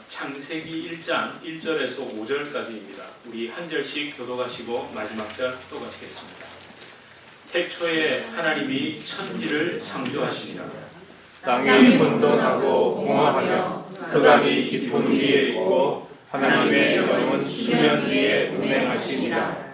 창세기 1장 1절에서 5절까지입니다. 우리 한 절씩 교독하시고 마지막 절 또 가시겠습니다. 태초에 하나님이 천지를 창조하시니라. 땅이 혼돈하고 공허하며 흑암이 깊은 위에 있고 하나님의 영은 수면 위에 운행하시니라.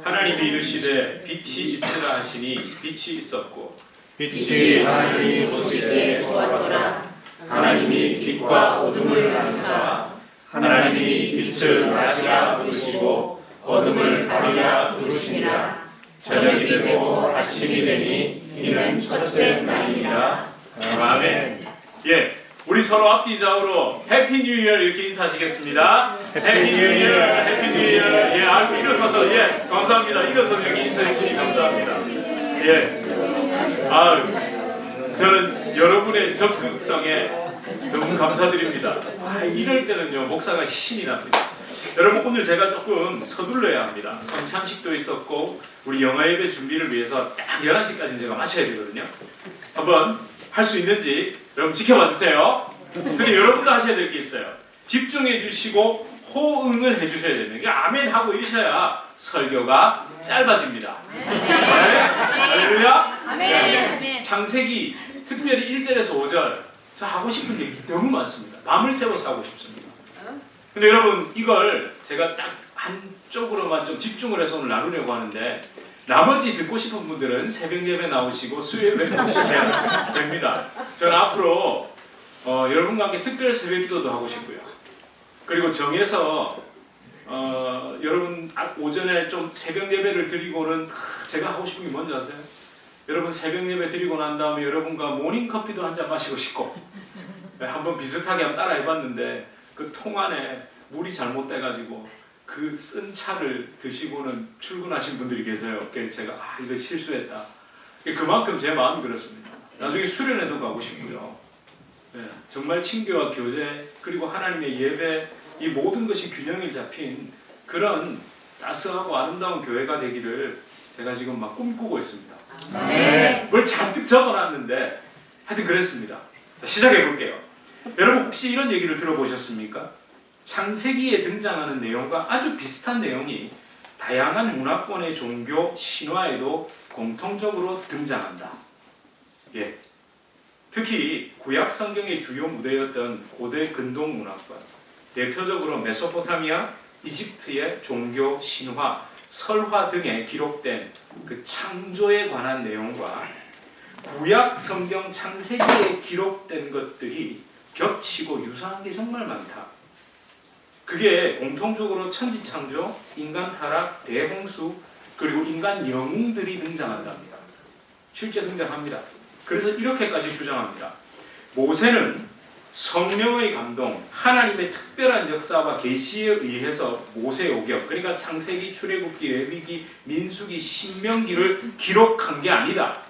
하나님이 이르시되 빛이 있으라 하시니 빛이 있었고 빛이 하나님이 보시되 좋았더라. 하나님이 빛과 어둠을 나누사 하나님이 빛을 낮이라 부르시고 어둠을 밤이라 부르시니라. 저녁이 되고 아침이 되니 이는 첫째 날이니라. 아멘. 예, 우리 서로 앞뒤좌우로 해피 뉴 이어 이렇게 인사하시겠습니다. 해피 뉴 이어, 해피 뉴 이어. 예, 아이고 일어서서 예, 감사합니다. 일어서서 이렇게 인사해 주시니 감사합니다. 예, 저는 여러분의 적극성에 너무 감사드립니다. 이럴 때는요 목사가 신이 납니다. 여러분 오늘 제가 조금 서둘러야 합니다. 성찬식도 있었고 우리 영화 예배 준비를 위해서 딱 11시까지 제가 마쳐야 되거든요. 한번 할 수 있는지 여러분 지켜봐 주세요. 근데 여러분도 하셔야 될 게 있어요. 집중해 주시고 호응을 해 주셔야 되는 게 아멘 하고 이러셔야 설교가 짧아집니다. 할렐루야. 아멘. 창세기 특별히 1절에서 5절 저 하고 싶은 얘기 너무 많습니다. 밤을 새워서 하고 싶습니다. 근데 여러분 이걸 제가 딱 한쪽으로만 좀 집중을 해서 오늘 나누려고 하는데 나머지 듣고 싶은 분들은 새벽 예배 나오시고 수요일에 나오시면 됩니다. 저는 앞으로 여러분과 함께 특별 새벽 기도도 하고 싶고요. 그리고 정해서 여러분 오전에 좀 새벽 예배를 드리고는 제가 하고 싶은 게 뭔지 아세요? 여러분 새벽 예배 드리고 난 다음에 여러분과 모닝커피도 한 잔 마시고 싶고 한번 비슷하게 한번 따라 해봤는데 그 통 안에 물이 잘못돼가지고 그 쓴 차를 드시고는 출근하신 분들이 계세요. 그래서 제가 이거 실수했다. 그만큼 제 마음이 그렇습니다. 나중에 수련회도 가고 싶고요. 네, 정말 친교와 교제 그리고 하나님의 예배 이 모든 것이 균형이 잡힌 그런 따스하고 아름다운 교회가 되기를 제가 지금 막 꿈꾸고 있습니다. 네. 뭘 잔뜩 적어놨는데 하여튼 그랬습니다. 자, 시작해 볼게요. 여러분 혹시 이런 얘기를 들어보셨습니까? 창세기에 등장하는 내용과 아주 비슷한 내용이 다양한 문화권의 종교 신화에도 공통적으로 등장한다. 예. 특히 구약 성경의 주요 무대였던 고대 근동 문화권, 대표적으로 메소포타미아, 이집트의 종교 신화, 설화 등에 기록된 그 창조에 관한 내용과 구약 성경 창세기에 기록된 것들이 겹치고 유사한 게 정말 많다. 그게 공통적으로 천지창조, 인간 타락, 대홍수, 그리고 인간 영웅들이 등장한답니다. 실제 등장합니다. 그래서 이렇게까지 주장합니다. 모세는 성령의 감동, 하나님의 특별한 역사와 계시에 의해서 모세오경, 그러니까 창세기, 출애굽기, 레위기, 민수기, 신명기를 기록한 게 아니다.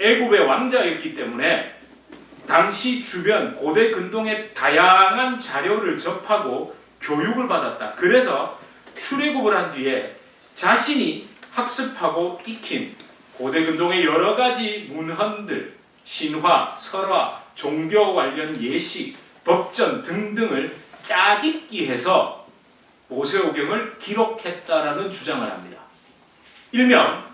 애굽의 왕자였기 때문에 당시 주변 고대 근동의 다양한 자료를 접하고 교육을 받았다. 그래서 출애굽을 한 뒤에 자신이 학습하고 익힌 고대 근동의 여러 가지 문헌들, 신화, 설화, 종교 관련 예식, 법전 등등을 짜깁기해서 모세오경을 기록했다라는 주장을 합니다. 일명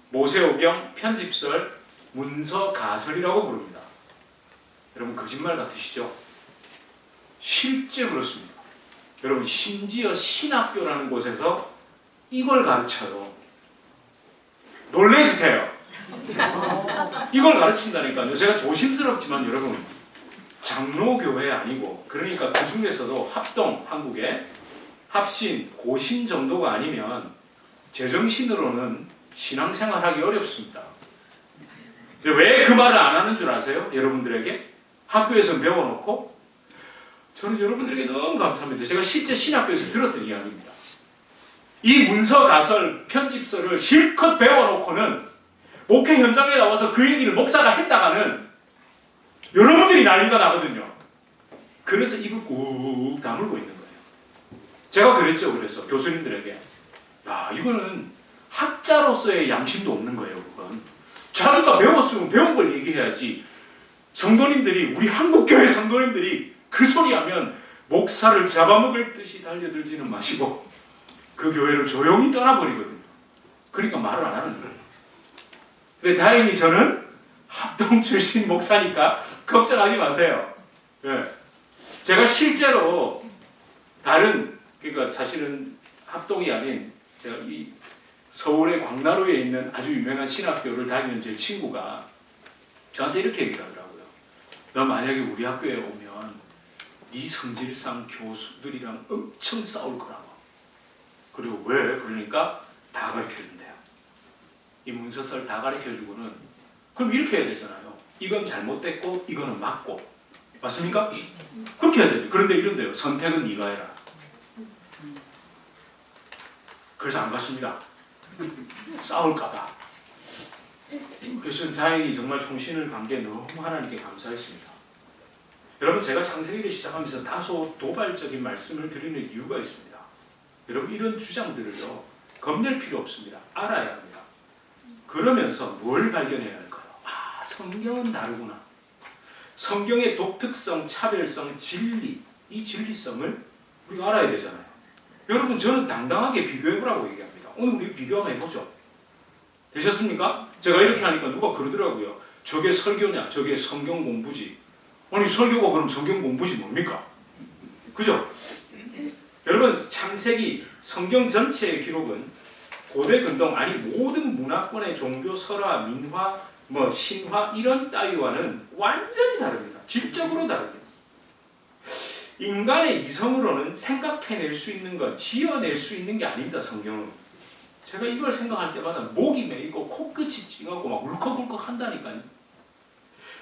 모세오경 편집설, 문서가설이라고 부릅니다. 여러분 거짓말 같으시죠? 실제 그렇습니다. 여러분 심지어 신학교라는 곳에서 이걸 가르쳐요. 놀래주세요. 이걸 가르친다니까요. 제가 조심스럽지만 여러분 장로교회 아니고 그러니까 그 중에서도 합동 한국에 합신 고신 정도가 아니면 제정신으로는 신앙생활하기 어렵습니다. 왜 그 말을 안 하는 줄 아세요? 여러분들에게 학교에서 배워놓고 저는 여러분들에게 너무 감사합니다. 제가 실제 신학교에서 들었던 이야기입니다. 이 문서가설 편집서를 실컷 배워놓고는 목회 현장에 나와서 그 얘기를 목사가 했다가는 여러분들이 난리가 나거든요. 그래서 입을 꾹 다물고 있는 거예요. 제가 그랬죠. 그래서 교수님들에게 야 이거는 학자로서의 양심도 없는 거예요. 그건 자기가 배웠으면 배운 걸 얘기해야지. 성도님들이 우리 한국교회 성도님들이 그 소리 하면 목사를 잡아먹을 듯이 달려들지는 마시고 그 교회를 조용히 떠나버리거든요. 그러니까 말을 안 하는 거예요. 근데 다행히 저는 합동 출신 목사니까 걱정하지 마세요. 예. 제가 실제로 다른, 그러니까 사실은 합동이 아닌 제가 이 서울의 광나루에 있는 아주 유명한 신학교를 다니는 제 친구가 저한테 이렇게 얘기를 하더라고요. 너 만약에 우리 학교에 오면 네 성질상 교수들이랑 엄청 싸울 거라고. 그리고 왜? 그러니까 다 가르쳐준대요. 이 문서서를 다 가르쳐주고는 그럼 이렇게 해야 되잖아요. 이건 잘못됐고 이거는 맞고. 맞습니까? 그렇게 해야 되죠. 그런데 이런데요. 선택은 네가 해라. 그래서 안 갔습니다. 싸울까봐. 그래서 다행히 정말 총신을 간 게 너무 하나님께 감사했습니다. 여러분, 제가 창세기를 시작하면서 다소 도발적인 말씀을 드리는 이유가 있습니다. 여러분, 이런 주장들을요, 겁낼 필요 없습니다. 알아야 합니다. 그러면서 뭘 발견해야 할까요? 아, 성경은 다르구나. 성경의 독특성, 차별성, 진리, 이 진리성을 우리가 알아야 되잖아요. 여러분, 저는 당당하게 비교해보라고 얘기합니다. 오늘 우리 비교 한번 해보죠. 되셨습니까? 제가 이렇게 하니까 누가 그러더라고요. 저게 설교냐? 저게 성경 공부지. 아니, 설교가 그럼 성경 공부지 뭡니까? 그죠? 여러분, 창세기, 성경 전체의 기록은 고대 근동, 아니 모든 문화권의 종교, 설화, 민화, 신화 이런 따위와는 완전히 다릅니다. 질적으로 다릅니다. 인간의 이성으로는 생각해낼 수 있는 것, 지어낼 수 있는 게 아닙니다. 성경은. 제가 이걸 생각할 때마다 목이 메이고 코끝이 찡하고 막 울컥울컥 한다니까요.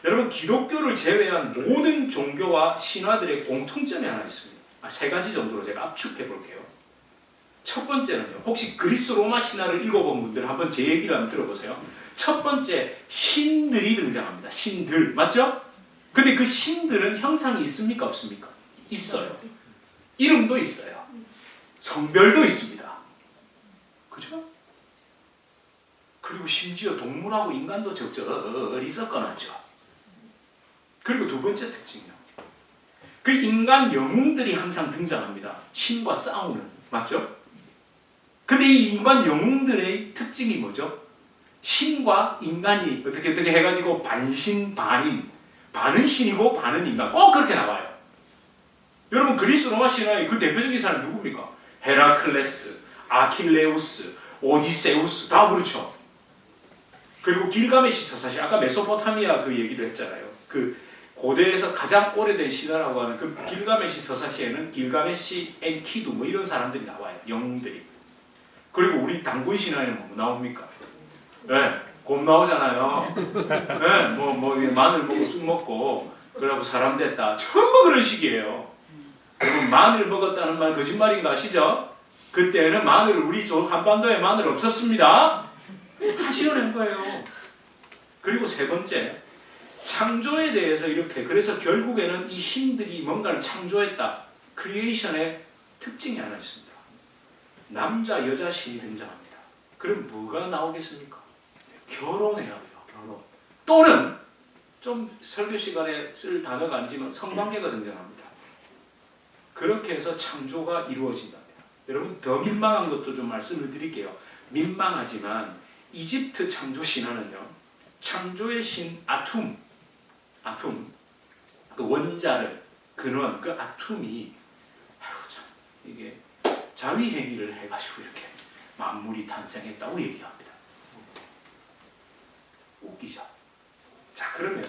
여러분, 기독교를 제외한 모든 종교와 신화들의 공통점이 하나 있습니다. 세 가지 정도로 제가 압축해 볼게요. 첫 번째는요. 혹시 그리스 로마 신화를 읽어본 분들 한번 제 얘기를 한번 들어보세요. 첫 번째, 신들이 등장합니다. 신들. 맞죠? 근데 그 신들은 형상이 있습니까? 없습니까? 있어요. 이름도 있어요. 성별도 있습니다. 그죠? 그리고 심지어 동물하고 인간도 적절히 섞어놨죠. 그리고 두 번째 특징이요. 그 인간 영웅들이 항상 등장합니다. 신과 싸우는. 맞죠? 근데 이 인간 영웅들의 특징이 뭐죠? 신과 인간이 어떻게 해가지고 반신, 반인. 반은 신이고 반은 인간. 꼭 그렇게 나와요. 여러분, 그리스 로마 신화의 그 대표적인 사람이 누굽니까? 헤라클레스, 아킬레우스, 오디세우스. 다 그렇죠. 그리고 길가메시 사실 아까 메소포타미아 그 얘기를 했잖아요. 그 고대에서 가장 오래된 신화라고 하는 그 길가메시 서사시에는 길가메시, 엔키두 뭐 이런 사람들이 나와요. 영웅들이. 그리고 우리 당군 신화에는 뭐 나옵니까? 네, 곰 나오잖아요. 네, 마늘 먹고 쑥 먹고 그러고 사람 됐다. 전부 그런 식이에요. 여러분, 마늘 먹었다는 말 거짓말인 거 아시죠? 그때는 마늘, 우리 한반도에 마늘 없었습니다. 다 지어낸 거예요. 그리고 세 번째, 창조에 대해서 이렇게, 그래서 결국에는 이 신들이 뭔가를 창조했다. 크리에이션의 특징이 하나 있습니다. 남자, 여자 신이 등장합니다. 그럼 뭐가 나오겠습니까? 결혼해야 돼요. 결혼. 또는 좀 설교 시간에 쓸 단어가 아니지만 성관계가 등장합니다. 그렇게 해서 창조가 이루어진답니다. 여러분, 더 민망한 것도 좀 말씀을 드릴게요. 민망하지만 이집트 창조 신화는요, 창조의 신 아툼, 그 원자를, 근원, 그 아툼이, 이게 자위행위를 해가지고 이렇게 만물이 탄생했다고 얘기합니다. 웃기죠? 자, 그러면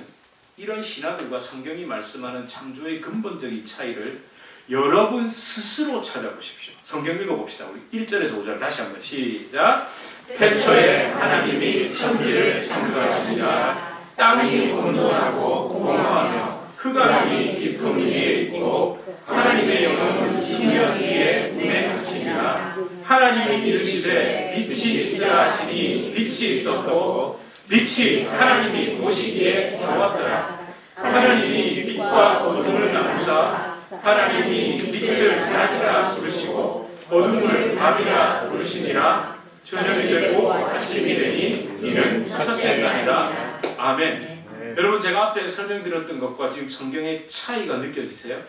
이런 신화들과 성경이 말씀하는 창조의 근본적인 차이를 여러분 스스로 찾아보십시오. 성경 읽어봅시다. 우리 1절에서 5절 다시 한번 시작. 태초에 하나님이 천지를 창조하시니라. 땅이 온돈하고 공허하며 흑암이 깊음 위에 있고 하나님의 영은 수면 위에 운행하시니라. 하나님이 이르시되 빛이 있으라 하시니 빛이 있었고 빛이 하나님이 보시기에 좋았더라. 하나님이 빛과 어둠을 나누사 하나님이 빛을 낮이라 부르시고 어둠을 밤이라 부르시니라. 저녁이 되고 아침이 되니 이는 첫째 날이라. 아멘. 여러분, 제가 앞에 설명드렸던 것과 지금 성경의 차이가 느껴지세요?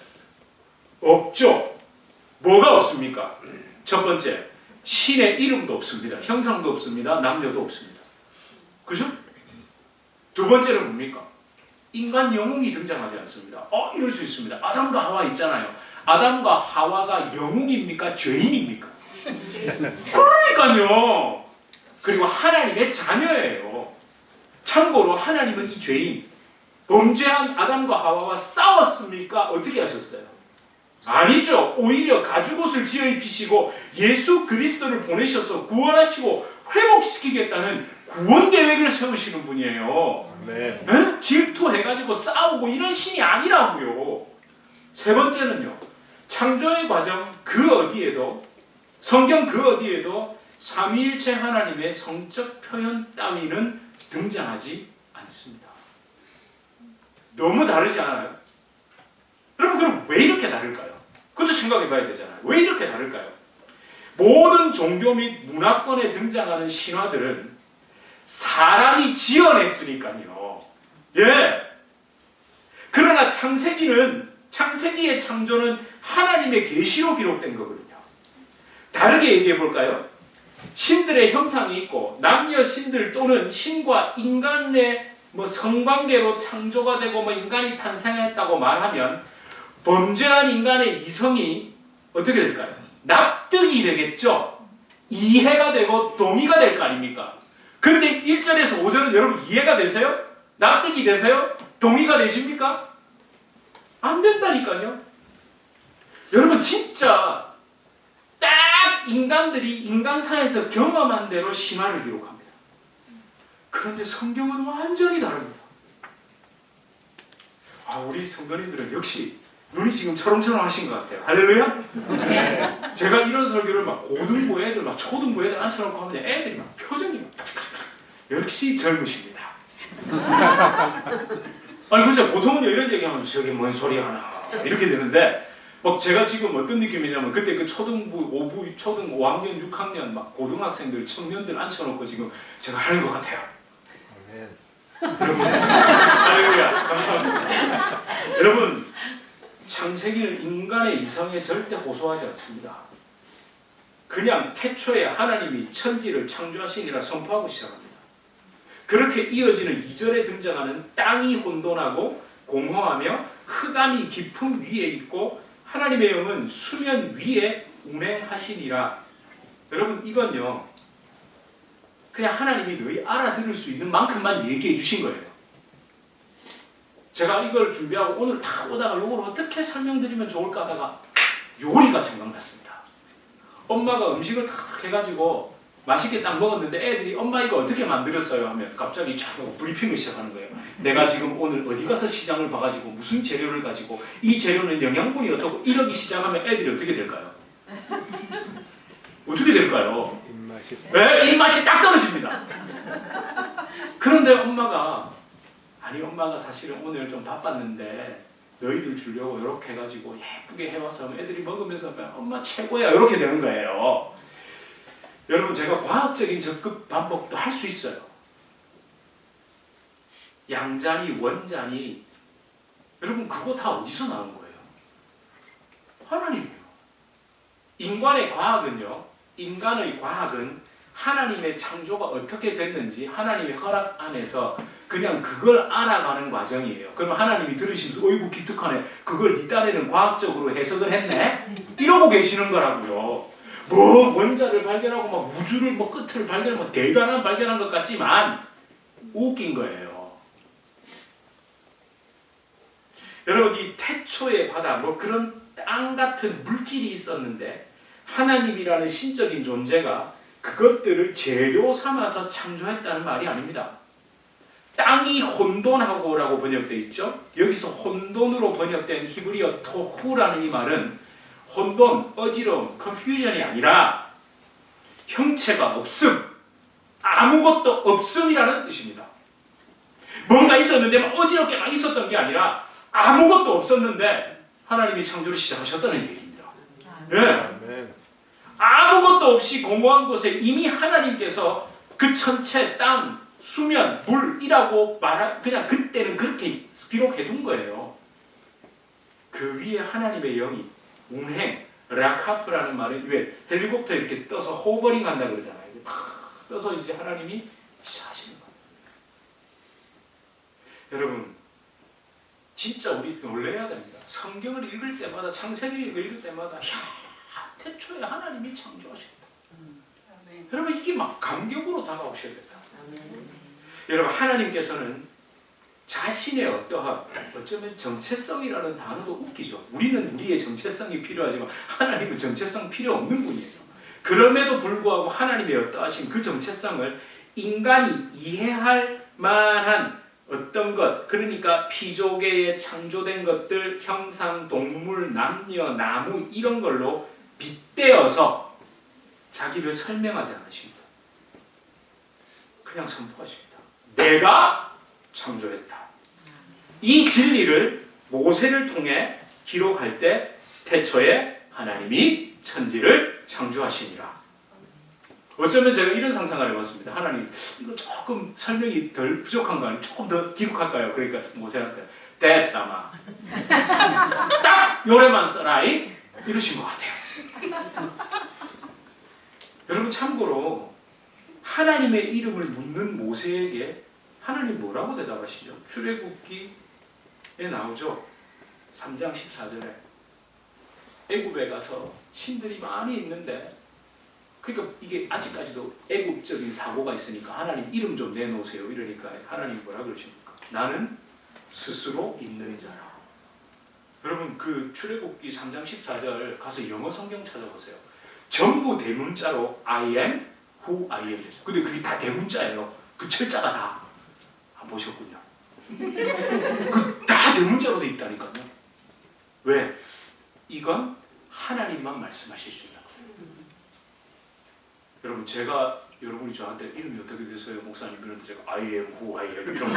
없죠. 뭐가 없습니까? 첫 번째, 신의 이름도 없습니다. 형상도 없습니다. 남녀도 없습니다. 그죠? 두 번째는 뭡니까? 인간 영웅이 등장하지 않습니다. 이럴 수 있습니다. 아담과 하와 있잖아요. 아담과 하와가 영웅입니까? 죄인입니까? 그러니까요. 그리고 하나님의 자녀예요. 참고로 하나님은 이 죄인, 범죄한 아담과 하와와 싸웠습니까? 어떻게 하셨어요? 아니죠. 오히려 가죽옷을 지어 입히시고 예수 그리스도를 보내셔서 구원하시고 회복시키겠다는 구원 계획을 세우시는 분이에요. 네. 에? 질투해가지고 싸우고 이런 신이 아니라고요. 세 번째는요. 창조의 과정 그 어디에도, 성경 그 어디에도 삼위일체 하나님의 성적 표현 따위는 등장하지 않습니다. 너무 다르지 않아요? 여러분 그럼 왜 이렇게 다를까요? 그것도 생각해 봐야 되잖아요. 왜 이렇게 다를까요? 모든 종교 및 문화권에 등장하는 신화들은 사람이 지어냈으니까요. 예. 그러나 창세기의 창조는 하나님의 계시로 기록된 거거든요. 다르게 얘기해 볼까요? 신들의 형상이 있고 남녀 신들 또는 신과 인간의 성관계로 창조가 되고 인간이 탄생했다고 말하면 범죄한 인간의 이성이 어떻게 될까요? 납득이 되겠죠? 이해가 되고 동의가 될 거 아닙니까? 그런데 1절에서 5절은 여러분 이해가 되세요? 납득이 되세요? 동의가 되십니까? 안 된다니까요. 여러분 진짜 딱 인간들이 인간사에서 경험한 대로 신화를 기록합니다. 그런데 성경은 완전히 다릅니다. 우리 성도님들은 역시 눈이 지금 철렁철렁 하신 것 같아요. 할렐루야? 제가 이런 설교를 고등부 애들, 초등부 애들 앉혀놓고 하면 애들이 표정이 역시 젊으십니다. 아니 글쎄 보통은 이런 얘기하면 저게 뭔 소리 하나 이렇게 되는데 제가 지금 어떤 느낌이냐면 그때 그 초등부, 초등 5학년, 6학년 고등학생들, 청년들 앉혀놓고 지금 제가 하는 것 같아요. 여러분, 할렐루야, 감사합니다. 여러분, 창세기는 인간의 이성에 절대 호소하지 않습니다. 그냥 태초에 하나님이 천지를 창조하시니라 선포하고 시작합니다. 그렇게 이어지는 2절에 등장하는 땅이 혼돈하고 공허하며 흑암이 깊음 위에 있고 하나님의 영은 수면 위에 운행하시니라. 여러분 이건요 그냥 하나님이 너희 알아들을 수 있는 만큼만 얘기해 주신 거예요. 제가 이걸 준비하고 오늘 다 오다가 이걸 어떻게 설명드리면 좋을까 하다가 요리가 생각났습니다. 엄마가 음식을 다 해가지고 맛있게 딱 먹었는데 애들이 엄마 이거 어떻게 만들었어요? 하면 갑자기 쫙 브리핑을 시작하는 거예요. 내가 지금 오늘 어디 가서 시장을 봐가지고 무슨 재료를 가지고 이 재료는 영양분이 어떻고 이러기 시작하면 애들이 어떻게 될까요? 어떻게 될까요? 입맛이 딱 떨어집니다. 그런데 엄마가 엄마가 사실은 오늘 좀 바빴는데 너희들 주려고 이렇게 해가지고 예쁘게 해와서 애들이 먹으면서 엄마 최고야 이렇게 되는 거예요. 여러분 제가 과학적인 접근 방법도 할 수 있어요. 양자니 원자니 여러분 그거 다 어디서 나온 거예요? 하나님이에요. 인간의 과학은 하나님의 창조가 어떻게 됐는지 하나님의 허락 안에서 그냥 그걸 알아가는 과정이에요. 그러면 하나님이 들으시면서 어이구 기특하네. 그걸 네 딴에는 과학적으로 해석을 했네? 이러고 계시는 거라고요. 원자를 발견하고 우주를 끝을 발견하고 대단한 발견한 것 같지만 웃긴 거예요. 여러분 이 태초의 바다 그런 땅 같은 물질이 있었는데 하나님이라는 신적인 존재가 그것들을 재료 삼아서 창조했다는 말이 아닙니다. 땅이 혼돈하고라고 번역되어 있죠. 여기서 혼돈으로 번역된 히브리어 토후라는 이 말은 혼돈, 어지러움, 컨퓨전이 아니라 형체가 없음, 아무것도 없음이라는 뜻입니다. 뭔가 있었는데 어지럽게 막 있었던 게 아니라 아무것도 없었는데 하나님이 창조를 시작하셨다는 얘기입니다. 네. 아무것도 없이 공허한 곳에 이미 하나님께서 그 천체, 땅, 수면, 물이라고 그냥 그때는 그렇게 기록해 둔 거예요. 그 위에 하나님의 영이 운행, 라카프라는 말은 왜 헬리콥터 이렇게 떠서 호버링 한다 그러잖아요. 탁 떠서 이제 하나님이 하시는 거예요. 여러분, 진짜 우리 놀래야 됩니다. 성경을 읽을 때마다, 창세기를 읽을 때마다, 야, 태초에 하나님이 창조하셨다. 여러분, 이게 막 감격으로 다가오셔야 된다. 여러분, 하나님께서는 자신의 어떠한, 어쩌면 정체성이라는 단어도 웃기죠. 우리는 우리의 정체성이 필요하지만 하나님은 정체성 필요 없는 분이에요. 그럼에도 불구하고 하나님의 어떠하신 그 정체성을 인간이 이해할 만한 어떤 것, 그러니까 피조계에 창조된 것들, 형상, 동물, 남녀, 나무 이런 걸로 빗대어서 자기를 설명하지 않으십니다. 그냥 선포하십니다. 내가 창조했다. 이 진리를 모세를 통해 기록할 때 태초에 하나님이 천지를 창조하시니라. 어쩌면 제가 이런 상상을 해봤습니다. 하나님, 이거 조금 설명이 덜 부족한 거 아니에요? 조금 더 기록할까요? 그러니까 모세한테 됐다 마. 딱 요래만 써라이 이러신 것 같아요. 여러분, 참고로 하나님의 이름을 묻는 모세에게 하나님 뭐라고 대답하시죠? 출애굽기에 나오죠. 3장 14절에 애굽에 가서 신들이 많이 있는데, 그러니까 이게 아직까지도 애굽적인 사고가 있으니까 하나님 이름 좀 내놓으세요 이러니까 하나님 뭐라 그러십니까? 나는 스스로 있는 자라. 여러분, 그 출애굽기 3장 14절 가서 영어 성경 찾아보세요. 전부 대문자로 I am who I am. 근데 그게 다 대문자예요. 그 철자가 다. 안 보셨군요. 그 다 대문자로 돼 있다니까요. 왜? 이건 하나님만 말씀하실 수 있는 거예요. 여러분, 제가 여러분이 저한테 이름이 어떻게 되세요? 목사님 그런데 제가 I am who I am 이러면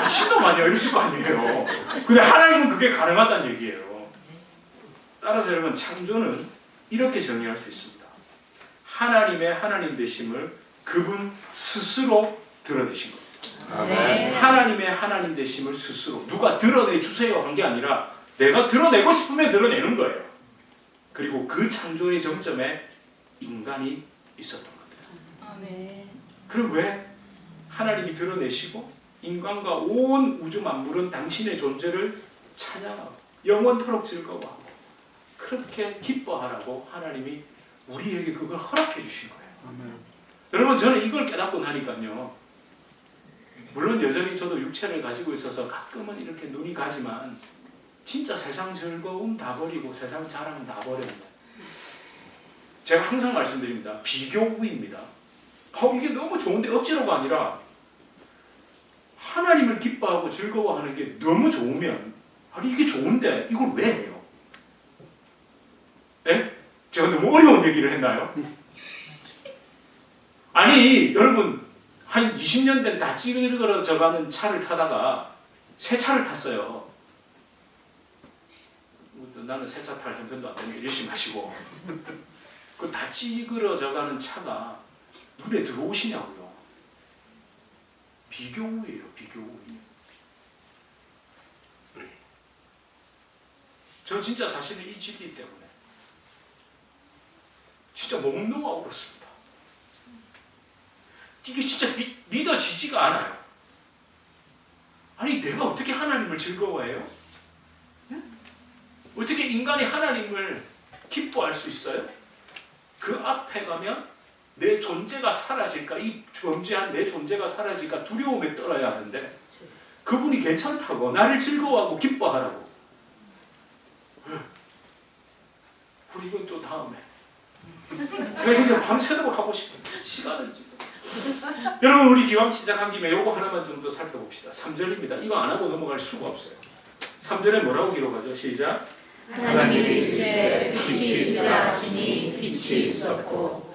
미친놈 아니야 이러실 거 아니에요. 근데 하나님은 그게 가능하다는 얘기예요. 따라서 여러분, 창조는 이렇게 정의할 수 있습니다. 하나님의 하나님 되심을 그분 스스로 드러내신 겁니다. 네. 하나님의 하나님 되심을 스스로 누가 드러내 주세요 한 게 아니라 내가 드러내고 싶으면 드러내는 거예요. 그리고 그 창조의 정점에 인간이 있었던 겁니다. 그럼 왜 하나님이 드러내시고 인간과 온 우주 만물은 당신의 존재를 찬양하고 영원토록 즐거워하고 그렇게 기뻐하라고 하나님이 우리에게 그걸 허락해 주신 거예요. 여러분, 저는 이걸 깨닫고 나니까요, 물론 여전히 저도 육체를 가지고 있어서 가끔은 이렇게 눈이 가지만 진짜 세상 즐거움 다 버리고 세상 자랑 다 버렸네. 제가 항상 말씀드립니다. 비교우입니다. 이게 너무 좋은데 억지로가 아니라 하나님을 기뻐하고 즐거워하는 게 너무 좋으면 아니 이게 좋은데 이걸 왜 해요? 예? 제가 너무 어려운 얘기를 했나요? 아니 여러분, 한 20년 된 다 찌그러져가는 차를 타다가 새 차를 탔어요. 나는 새 차 탈 형편도 안 되는데 열심히 마시고 그 다 찌그러져가는 차가 눈에 들어오시냐고요. 비교우예요, 비교우. 저 진짜 사실은 이 진리 때문에 진짜 목 놓아 울었습니다. 이게 진짜 믿어지지가 않아요. 아니 내가 어떻게 하나님을 즐거워해요? 네? 어떻게 인간이 하나님을 기뻐할 수 있어요? 그 앞에 가면 내 존재가 사라질까, 이 존재한 내 존재가 사라질까 두려움에 떨어야 하는데 그분이 괜찮다고 나를 즐거워하고 기뻐하라고. 우리 이건 또 다음에 제가 이렇게 밤새도록 하고 싶은데 시간은 지금. 여러분, 우리 기왕 시작한 김에 요거 하나만 좀 더 살펴봅시다. 3절입니다. 이거 안 하고 넘어갈 수가 없어요. 3절에 뭐라고 기록하죠? 시작. 하나님이 이르시되 빛이 있으라 하시니 빛이 있었고.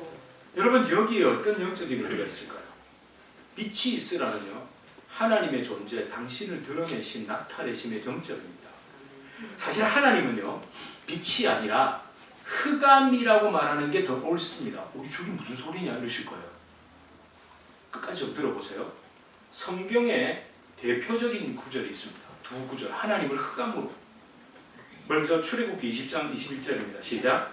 여러분, 여기에 어떤 영적인 의미가 있을까요? 빛이 있으라는요, 하나님의 존재, 당신을 드러내신 나타내심의 정점입니다. 사실 하나님은요, 빛이 아니라 흑암이라고 말하는 게 더 옳습니다. 저게 무슨 소리냐 이러실 거예요. 끝까지 좀 들어보세요. 성경에 대표적인 구절이 있습니다. 두 구절. 하나님을 흑암으로. 먼저 출애굽기 20장 21절입니다. 시작.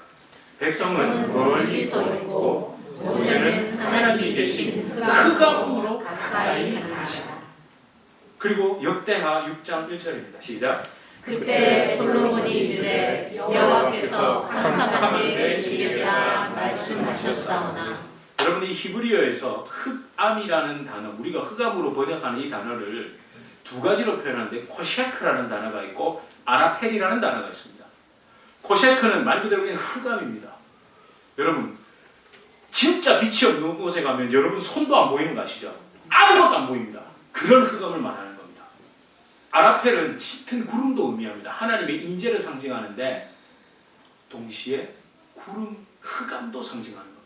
백성은 백성은 멀리서 오고 모세는 하나님이 계신 흑암으로 가까이 가니라. 그리고 역대하 6장 1절입니다. 시작. 그때 솔로몬이 이르되 여호와께서 캄캄한 데 계시리라 말씀하셨사오나. 여러분 이 히브리어에서 흑암이라는 단어, 우리가 흑암으로 번역하는 이 단어를 두 가지로 표현하는데 코셰크라는 단어가 있고 아라펠이라는 단어가 있습니다. 코셰크는 말 그대로 그냥 흑암입니다. 여러분 진짜 빛이 없는 곳에 가면 여러분 손도 안 보이는 거 아시죠? 아무것도 안 보입니다. 그런 흑암을 말하는 겁니다. 아라펠은 짙은 구름도 의미합니다. 하나님의 인재를 상징하는데 동시에 구름, 흑암도 상징하는 겁니다.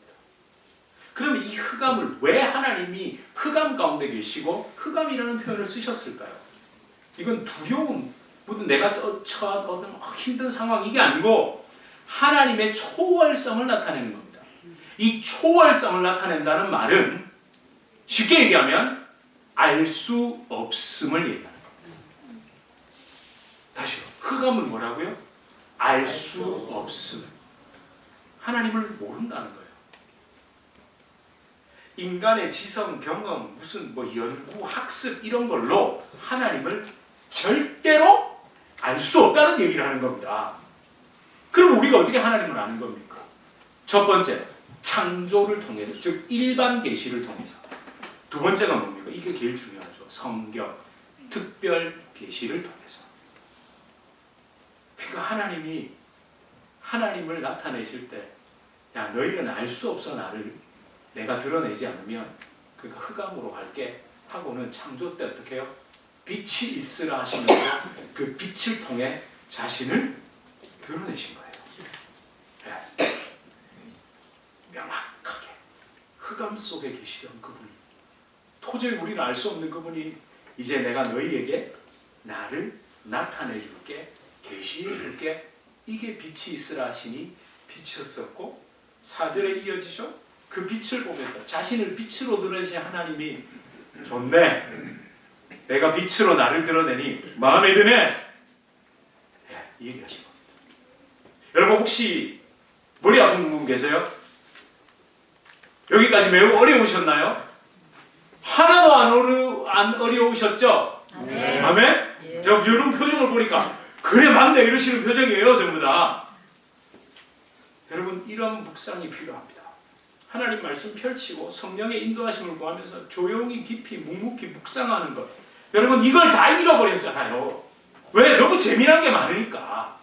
그러면 이 흑암을 왜 하나님이 흑암 가운데 계시고 흑암이라는 표현을 쓰셨을까요? 이건 두려움, 무슨 내가 처한 어떤 힘든 상황 이게 아니고 하나님의 초월성을 나타내는 겁니다. 이 초월성을 나타낸다는 말은 쉽게 얘기하면 알 수 없음을 얘기하는 겁니다. 다시요. 흑암은 뭐라고요? 알 수 없음. 하나님을 모른다는 거예요. 인간의 지성, 경험, 무슨 뭐 연구, 학습 이런 걸로 하나님을 절대로 알 수 없다는 얘기를 하는 겁니다. 그럼 우리가 어떻게 하나님을 아는 겁니까? 첫 번째, 창조를 통해서, 즉 일반 계시를 통해서. 두 번째가 뭡니까? 이게 제일 중요하죠. 성경, 특별 계시를 통해서. 그러니까 하나님이 하나님을 나타내실 때, 야 너희는 알 수 없어 나를 내가 드러내지 않으면 그러니까 흑암으로 갈게 하고는 창조 때 어떻게 해요? 빛이 있으라 하시면서 그 빛을 통해 자신을 드러내신 거예요. 네. 명확하게 흑암 속에 계시던 그분이 도저히 우리는 알 수 없는 그분이 이제 내가 너희에게 나를 나타내 줄게 계시해 줄게 이게 빛이 있으라 하시니 빛이었었고 4절에 이어지죠. 그 빛을 보면서 자신을 빛으로 드러내신 하나님이 좋네. 내가 빛으로 나를 드러내니 마음에 드네. 네, 이 얘기하신 겁니다. 여러분 혹시 머리 아픈 분 계세요? 여기까지 매우 어려우셨나요? 하나도 안 어려우셨죠? 아멘. 아멘? 예. 저 이런 표정을 보니까 그래 맞네 이러시는 표정이에요 전부 다. 여러분 이런 묵상이 필요합니다. 하나님 말씀 펼치고 성령의 인도하심을 구하면서 조용히 깊이 묵묵히 묵상하는 것. 여러분 이걸 다 잃어버렸잖아요. 왜? 너무 재미난 게 많으니까.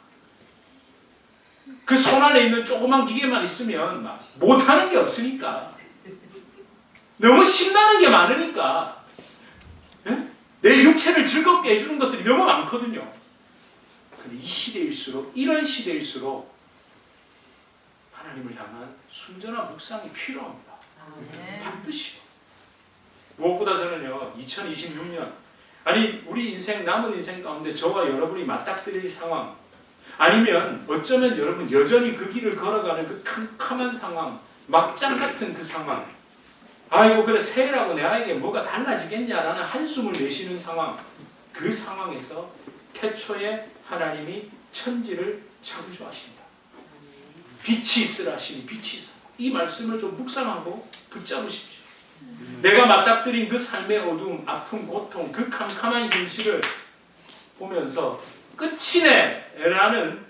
그 손 안에 있는 조그만 기계만 있으면 막 못하는 게 없으니까. 너무 신나는 게 많으니까. 예? 내 육체를 즐겁게 해주는 것들이 너무 많거든요. 근데 이 시대일수록 이런 시대일수록 하나님을 향한 순전한 묵상이 필요합니다. 반드시. 무엇보다 저는요 2026년 아니 우리 인생 남은 인생 가운데 저와 여러분이 맞닥뜨릴 상황 아니면 어쩌면 여러분 여전히 그 길을 걸어가는 그 캄캄한 상황 막장 같은 그 상황 아이고 그래 새해라고 내에게 뭐가 달라지겠냐라는 한숨을 내쉬는 상황 그 상황에서 태초에 하나님이 천지를 창조하십니다. 빛이 있으라 하시니 빛이 있어. 이 말씀을 좀 묵상하고 붙잡으십시오. 내가 맞닥뜨린 그 삶의 어두움, 아픔, 고통, 그 캄캄한 현실을 보면서 끝이네 라는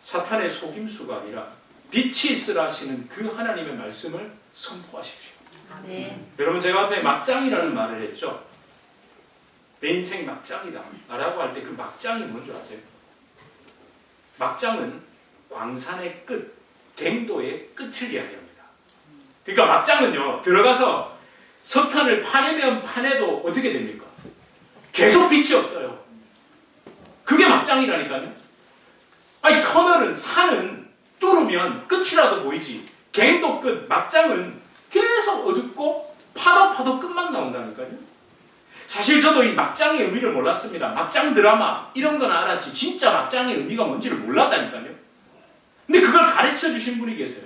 사탄의 속임수가 아니라 빛이 있으라 하시는 그 하나님의 말씀을 선포하십시오. 아멘. 여러분 제가 앞에 막장이라는 말을 했죠. 내 인생 막장이다 라고 할 때 그 막장이 뭔지 아세요? 막장은 광산의 끝, 갱도의 끝을 이야기합니다. 그러니까 막장은요 들어가서 석탄을 파내면 파내도 어떻게 됩니까? 계속 빛이 없어요. 그게 막장이라니까요. 아니 터널은 산은 뚫으면 끝이라도 보이지 갱도 끝, 막장은 계속 어둡고 파도 끝만 나온다니까요. 사실 저도 이 막장의 의미를 몰랐습니다. 막장 드라마 이런 건 알았지 진짜 막장의 의미가 뭔지를 몰랐다니까요. 근데 그걸 가르쳐 주신 분이 계세요.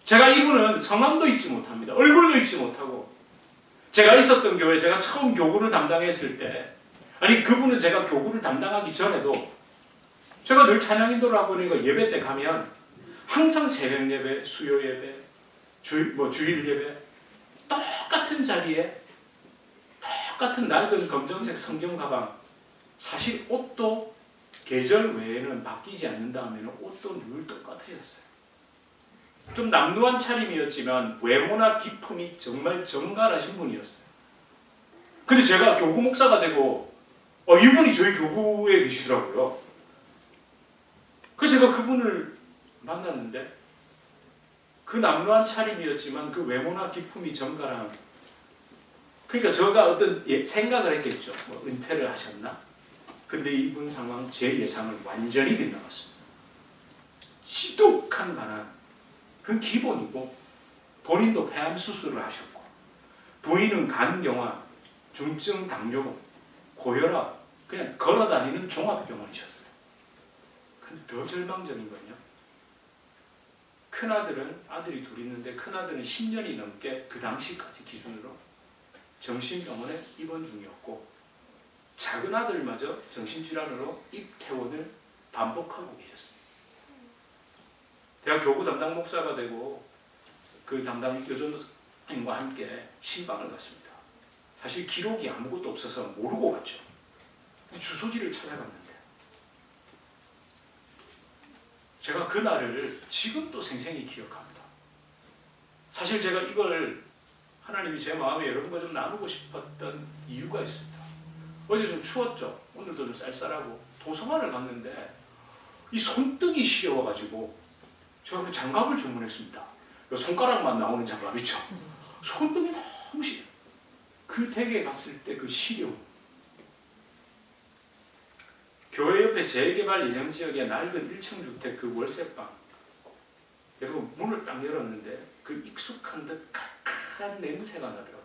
제가 이분은 성함도 잊지 못합니다. 얼굴도 잊지 못하고 제가 있었던 교회 제가 처음 교구를 담당했을 때 아니 그분은 제가 교구를 담당하기 전에도 제가 늘 찬양 인도를 하고 있으니까 예배 때 가면 항상 새벽 예배, 수요 예배, 주일 예배 똑같은 자리에 똑같은 낡은 검정색 성경 가방, 사실 옷도 계절 외에는 바뀌지 않는다 하면 옷도 늘 똑같았어요. 좀 남루한 차림이었지만 외모나 기품이 정말 정갈하신 분이었어요. 근데 제가 교구 목사가 되고 이분이 저희 교구에 계시더라고요. 그래서 제가 그분을 만났는데 그 남루한 차림이었지만 그 외모나 기품이 정갈한, 그러니까 제가 어떤 생각을 했겠죠. 뭐 은퇴를 하셨나? 근데 이분 상황 제 예상을 완전히 빗나갔습니다. 지독한 가난, 그건 기본이고 본인도 폐암 수술을 하셨고 부인은 간경화, 중증 당뇨, 고혈압, 그냥 걸어다니는 종합병원이셨어요. 근데 더 절망적인 건요, 큰아들은, 아들이 둘 있는데 큰아들은 10년이 넘게 그 당시까지 기준으로 정신병원에 입원 중이었고 작은 아들마저 정신질환으로 입퇴원을 반복하고 계셨습니다. 대학 교구 담당 목사가 되고 그 담당 여전도님과 함께 신방을 갔습니다. 사실 기록이 아무것도 없어서 모르고 갔죠. 주소지를 찾아갔는데 제가 그날을 지금도 생생히 기억합니다. 사실 제가 이걸 하나님이 제 마음에 여러분과 좀 나누고 싶었던 이유가 있습니다. 어제 좀 추웠죠. 오늘도 좀 쌀쌀하고 도서관을 갔는데 이 손등이 시려워가지고 제가 장갑을 주문했습니다. 손가락만 나오는 장갑 있죠. 손등이 너무 시려. 그 댁에 갔을 때 그 시려움. 교회 옆에 재개발 예정 지역의 낡은 1층 주택 그 월세방. 여러분 문을 딱 열었는데 그 익숙한 듯 칼칼한 냄새가 나더라고요.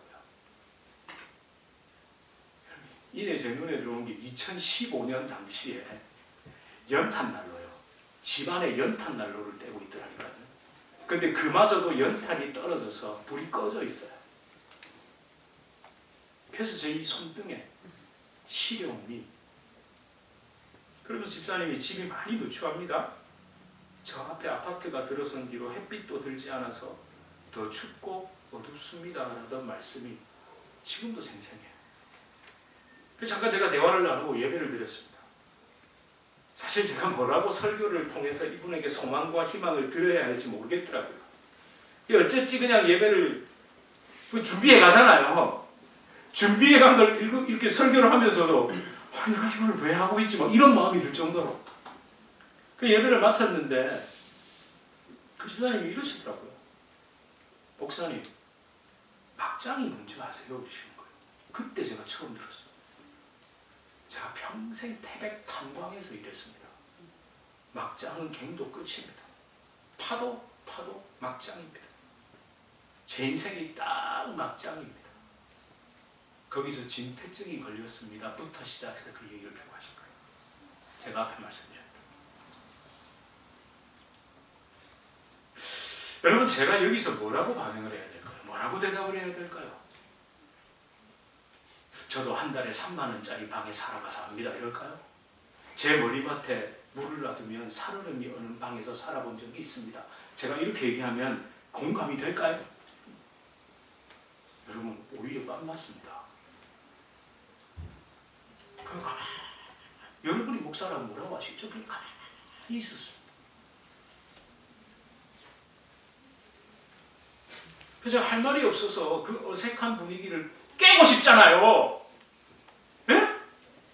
이내 제 눈에 들어온 게 2015년 당시에 연탄난로요. 집안에 연탄난로를 떼고 있더라니까요. 근데 그마저도 연탄이 떨어져서 불이 꺼져 있어요. 그래서 제 이 손등에 시려움이, 그러면서 집사님이 집이 많이 누추합니다. 저 앞에 아파트가 들어선 뒤로 햇빛도 들지 않아서 더 춥고 어둡습니다 라던 말씀이 지금도 생생해요. 그래서 잠깐 제가 대화를 나누고 예배를 드렸습니다. 사실 제가 뭐라고 설교를 통해서 이분에게 소망과 희망을 드려야 할지 모르겠더라고요. 어쨌지 그냥 예배를 준비해 가잖아요. 준비해 간 걸 이렇게 설교를 하면서도 내가 이걸 왜 하고 있지? 막 이런 마음이 들 정도로. 그 예배를 마쳤는데 그 집사님이 이러시더라고요. 목사님, 막장이 뭔지 아세요? 그러시는 거예요. 그때 제가 처음 들었어요. 제가 평생 태백 탄광에서 일했습니다. 막장은 갱도 끝입니다. 파도 막장입니다. 제 인생이 딱 막장입니다. 거기서 진퇴증이 걸렸습니다. 부터 시작해서 그 얘기를 쭉 하신 거예요. 제가 앞에 말씀드렸다. 여러분, 제가 여기서 뭐라고 반응을 해야 될까요? 뭐라고 대답을 해야 될까요? 저도 한 달에 3만 원짜리 방에 살아가서 합니다. 이럴까요? 제 머리맡에 물을 놔두면 살얼음이 어는 방에서 살아본 적이 있습니다. 제가 이렇게 얘기하면 공감이 될까요? 여러분, 오히려 안 맞습니다. 그러니까 여러분이 목사라고 뭐라고 하시죠? 그냥 가만히 있었습니다. 그래서 할 말이 없어서 그 어색한 분위기를 깨고 싶잖아요. 예?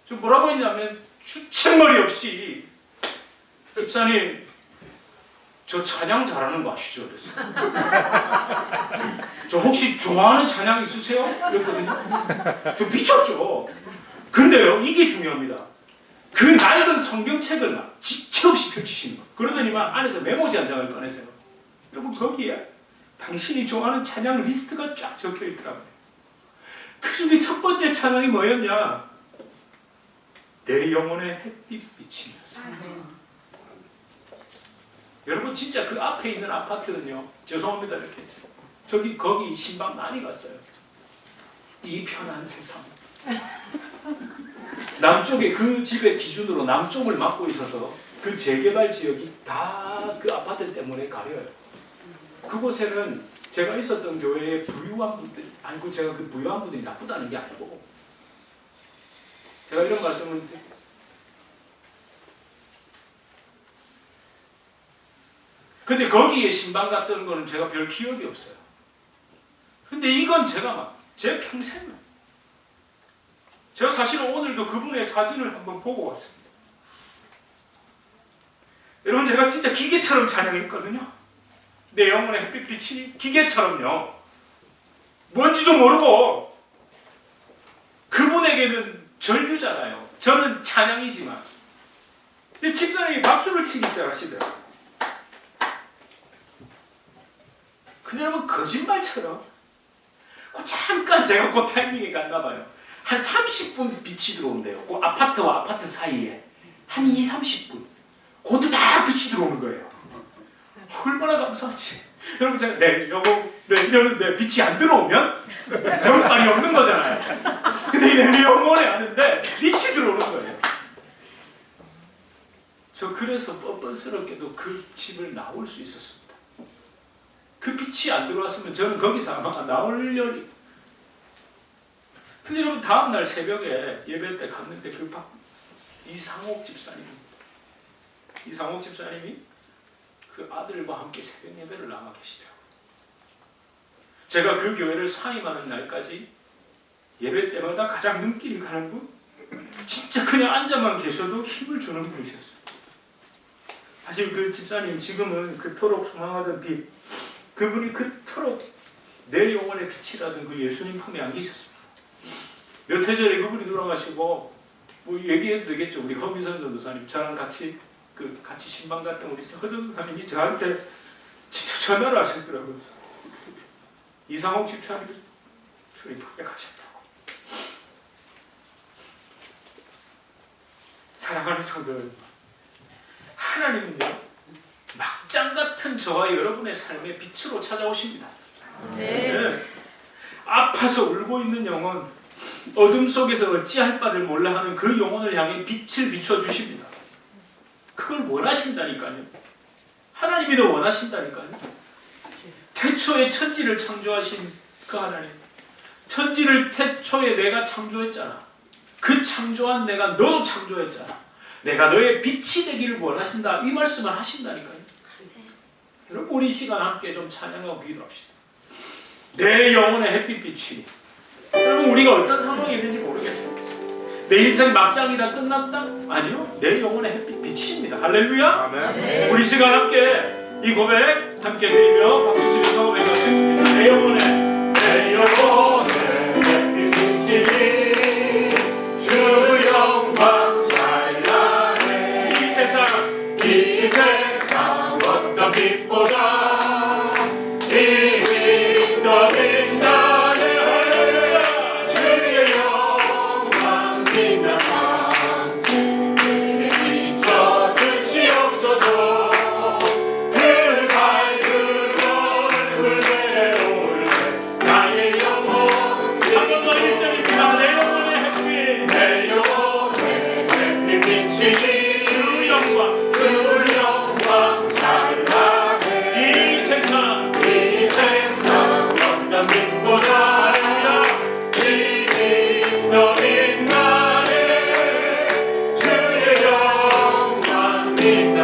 저 뭐라고 했냐면 주책머리 없이 집사님, 저 찬양 잘하는 거 아시죠? 그래서 저 혹시 좋아하는 찬양 있으세요? 이랬거든요. 저 미쳤죠. 근데요, 이게 중요합니다. 그 낡은 성경책을 막 지체 없이 펼치시는 거. 그러더니만 안에서 메모지 한 장을 꺼내세요. 여러분, 거기에 당신이 좋아하는 찬양 리스트가 쫙 적혀 있더라고요. 그 중에 첫 번째 찬양이 뭐였냐? 내 영혼의 햇빛 비치면서. 여러분, 진짜 그 앞에 있는 아파트는요, 죄송합니다 이렇게 거기 신방 많이 갔어요. 이 편한 세상. 남쪽에 그 집의 기준으로 남쪽을 맡고 있어서 그 재개발 지역이 다 그 아파트 때문에 가려요. 그곳에는 제가 있었던 교회의 부유한 분들, 아니고 제가 그 부유한 분들이 나쁘다는 게 아니고, 제가 이런 말씀을 근데 거기에 신방 갔던 거는 제가 별 기억이 없어요. 근데 이건 제가 막 제 평생, 제가 사실은 오늘도 그분의 사진을 한번 보고 왔습니다. 여러분, 제가 진짜 기계처럼 찬양했거든요. 내 영혼의 햇빛이 기계처럼요. 뭔지도 모르고, 그분에게는 절규잖아요. 저는 찬양이지만. 집사님이 박수를 치기 시작하시더라고요. 근데 여러분, 거짓말처럼 잠깐 제가 그 타이밍에 갔나 봐요. 한 30분 빛이 들어온대요. 그 아파트와 아파트 사이에 한 2, 30분. 그것도 다 빛이 들어오는 거예요. 얼마나 감사하지. 여러분, 제가 이러는데 빛이 안 들어오면 영혼이 없는 거잖아요. 근데 내 영혼에 아는데 빛이 들어오는 거예요. 저 그래서 뻔뻔스럽게도 그 집을 나올 수 있었습니다. 그 빛이 안 들어왔으면 저는 거기서 아마 나올 열이. 근데 여러분, 다음날 새벽에 예배 때 갔는데 이상옥 집사님이 그 아들과 함께 새벽 예배를 나가 계시더라고요. 제가 그 교회를 사임하는 날까지 예배 때마다 가장 눈길이 가는 분, 진짜 그냥 앉아만 계셔도 힘을 주는 분이셨어요. 사실 그 집사님 지금은 그토록 소망하던 빛, 그분이 그토록 내 영혼의 빛이라던 그 예수님 품에 안기셨습니다. 몇 해 전에 그분이 돌아가시고, 뭐 얘기해도 되겠죠. 우리 허미선 전도사님, 저랑 같이 신방 갔던 우리 허 전도사님이 저한테 진짜 전화를 하셨더라고요. 이상옥 집사님 주님 품에 가셨다고. 사랑하는 성도 여러분, 하나님은요, 막장 같은 저와 여러분의 삶의 빛으로 찾아오십니다. 네. 아파서 울고 있는 영혼, 어둠 속에서 어찌할 바를 몰라 하는 그 영혼을 향해 빛을 비춰주십니다. 그걸 원하신다니까요. 하나님이 더 원하신다니까요. 태초에 천지를 창조하신 그 하나님, 천지를 태초에 내가 창조했잖아. 그 창조한 내가 너도 창조했잖아. 내가 너의 빛이 되기를 원하신다. 이 말씀을 하신다니까요. 여러분, 우리 시간 함께 좀 찬양하고 기도합시다. 내 영혼의 햇빛빛이. 여러분, 우리가 어떤 상황에 있는지 모르겠어요. 내 인생 막장이다 끝났다? 아니요, 내 영혼의 햇빛빛입니다. 할렐루야. 아멘. 우리 시간 함께 이 고백 함께 드리며 박수치면서 고백하겠습니다. 내 영혼의 햇빛이 주 영광 찬양해. 이 세상 어떤 빛보다 이미 더 빛나네. 주의 영광 빛나 비춰주시옵소서. 그 밝은 얼굴 내올래 나의 영혼. 한 번 더 1절입니다. 내 영혼의 햇빛, 내 영혼의 햇빛이 주 영광 찬란해. 이 세상 어떤 빛보다 이미 더 빛나네. 주의 영광 빛나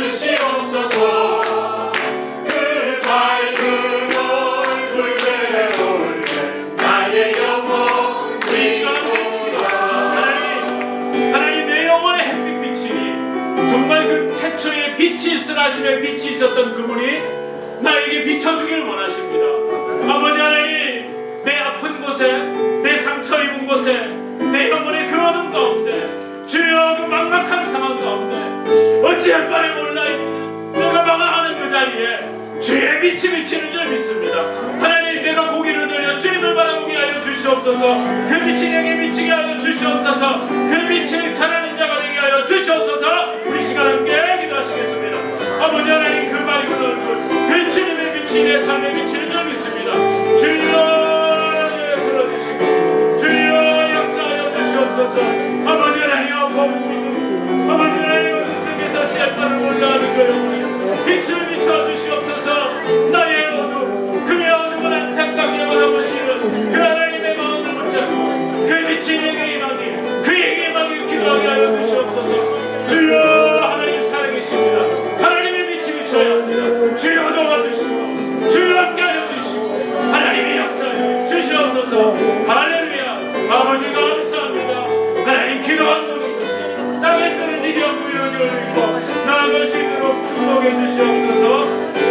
비춰주시옵소서. 그 밝은 얼굴 내올래 나의 영혼. 우리 시간 하나님, 내 영혼의 햇빛빛이 정말 그 태초에 빛이 있으라심에 빛이 있었던 그분이 나에게 비춰주기를 원하십니다. 아버지 하나님, 내 아픈 곳에, 내 상처 입은 곳에, 내 영혼의 그 어둠 가운데, 주여 그 막막한 상황 가운데 어찌할 바를 몰라 내가 방황하는 그 자리에 주의 빛이 비치는 줄 믿습니다. 하나님, 내가 고개를 들려 주님을 바라보게 하여 주시옵소서. 그 빛이 내게 비치게 하여 주시옵소서. 그 빛을 찬양하는 자가 되게 하여 주시옵소서. 우리 시간 함께 기도하시겠습니다. 아버지 하나님, 그 밝은 얼굴, 그 주님의 빛이 내 삶에 비치는 줄 믿습니다. 주여 끌어주시고 주여 역사하여 주시옵소서. 아버지 하나님, 없는 아버지 하나님 속에서 짤바를 올라가는 거예요. 빛을 비춰주시옵소서. 나의 어둠, 그의 어둠을 안타깝게만 하고 싶은 그 하나님의 마음을 붙잡고 그 빛이 내게 임하길, 그에게 임하길 기도하게 하여 주시옵소서. 주여 하나님 살아계십니다. 하나님의 빛이 비춰야 합니다. 주여 도와주시고 주여 함께하여 주시고 하나님의 역사에 주시옵소서. 할렐루야. 아버지 감사합니다. 하나님 기도한 모든 것이 땅에 뜨는 이력 부여를 입고 나아갈 수 있도록 축복해 주시옵소서.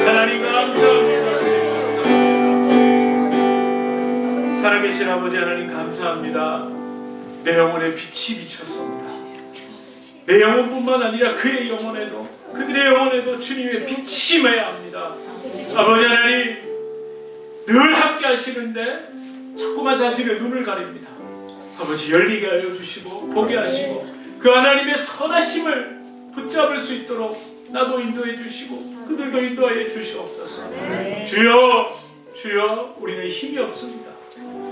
하나님 감사합니다. 주시옵소서. 살아계신 아버지 하나님 감사합니다. 내 영혼에 빛이 비쳤습니다. 내 영혼뿐만 아니라 그의 영혼에도, 그들의 영혼에도 주님의 빛이 임해야 합니다. 아버지 하나님 늘 함께 하시는데 자꾸만 자신의 눈을 가립니다. 아버지 열리게 하여 주시고 보게 하시고 그 하나님의 선하심을 붙잡을 수 있도록 나도 인도해 주시고 그들도 인도하여 주시옵소서. 주여, 주여, 우리는 힘이 없습니다.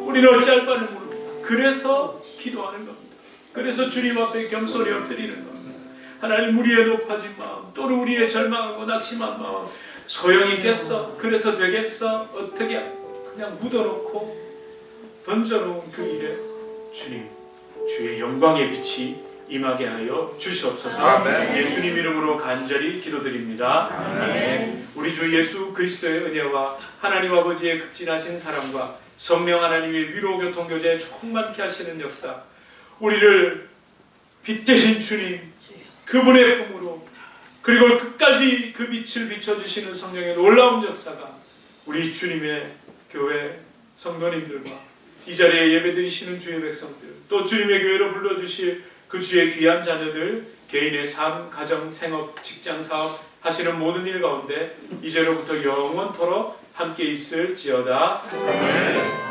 우리는 어찌할 바를 모릅니다. 그래서 기도하는 겁니다. 그래서 주님 앞에 겸손히 엎드리는 겁니다. 하나님, 우리의 높아진 마음, 또는 우리의 절망하고 낙심한 마음 소용이 있겠어? 그래서 되겠어? 어떻게 그냥 묻어놓고 던져놓은 그 일에 주님, 주의 영광의 빛이 임하게 하여 주시옵소서. 아멘. 예수님 이름으로 간절히 기도드립니다. 아멘. 우리 주 예수 그리스도의 은혜와 하나님 아버지의 극진하신 사랑과 성령 하나님의 위로 교통 교제에 충만케 하시는 역사, 우리를 빛 대신 주님 그분의 품으로, 그리고 끝까지 그 빛을 비춰주시는 성령의 놀라운 역사가 우리 주님의 교회 성도님들과 이 자리에 예배드리시는 주의 백성들, 또 주님의 교회로 불러주실 그 주의 귀한 자녀들, 개인의 삶, 가정, 생업, 직장, 사업 하시는 모든 일 가운데 이제로부터 영원토록 함께 있을지어다. 아멘.